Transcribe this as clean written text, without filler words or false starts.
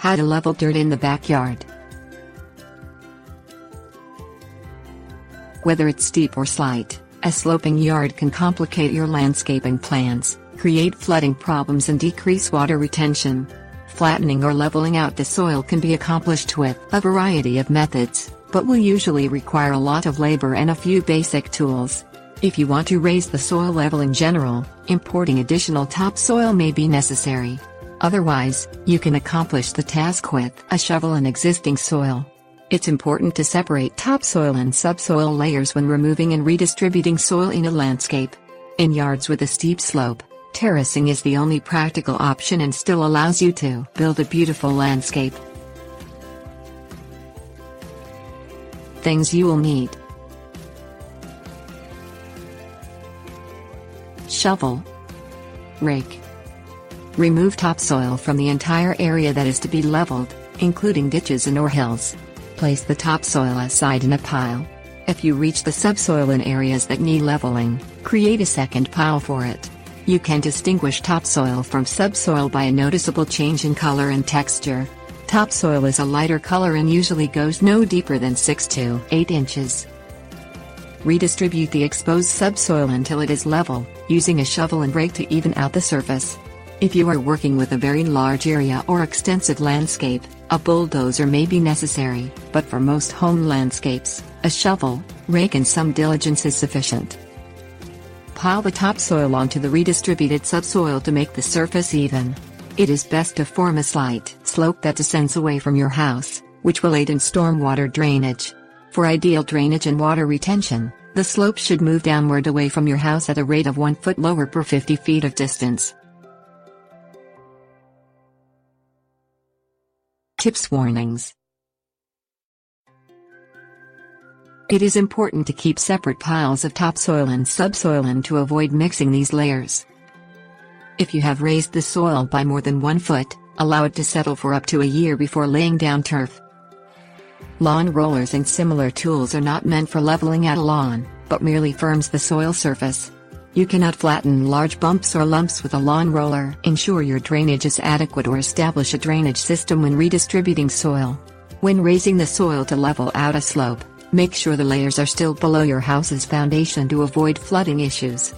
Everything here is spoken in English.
How to level dirt in the backyard. Whether it's steep or slight, a sloping yard can complicate your landscaping plans, create flooding problems and decrease water retention. Flattening or leveling out the soil can be accomplished with a variety of methods, but will usually require a lot of labor and a few basic tools. If you want to raise the soil level in general, importing additional topsoil may be necessary. Otherwise, you can accomplish the task with a shovel and existing soil. It's important to separate topsoil and subsoil layers when removing and redistributing soil in a landscape. In yards with a steep slope, terracing is the only practical option and still allows you to build a beautiful landscape. Things you will need: shovel, rake. Remove topsoil from the entire area that is to be leveled, including ditches and/or hills. Place the topsoil aside in a pile. If you reach the subsoil in areas that need leveling, create a second pile for it. You can distinguish topsoil from subsoil by a noticeable change in color and texture. Topsoil is a lighter color and usually goes no deeper than 6 to 8 inches. Redistribute the exposed subsoil until it is level, using a shovel and rake to even out the surface. If you are working with a very large area or extensive landscape, a bulldozer may be necessary, but for most home landscapes, a shovel, rake and some diligence is sufficient. Pile the topsoil onto the redistributed subsoil to make the surface even. It is best to form a slight slope that descends away from your house, which will aid in stormwater drainage. For ideal drainage and water retention, the slope should move downward away from your house at a rate of 1 foot lower per 50 feet of distance. Tips: warnings. It is important to keep separate piles of topsoil and subsoil and to avoid mixing these layers. If you have raised the soil by more than 1 foot, allow it to settle for up to a year before laying down turf. Lawn rollers and similar tools are not meant for leveling out a lawn, but merely firms the soil surface. You cannot flatten large bumps or lumps with a lawn roller. Ensure your drainage is adequate or establish a drainage system when redistributing soil. When raising the soil to level out a slope, make sure the layers are still below your house's foundation to avoid flooding issues.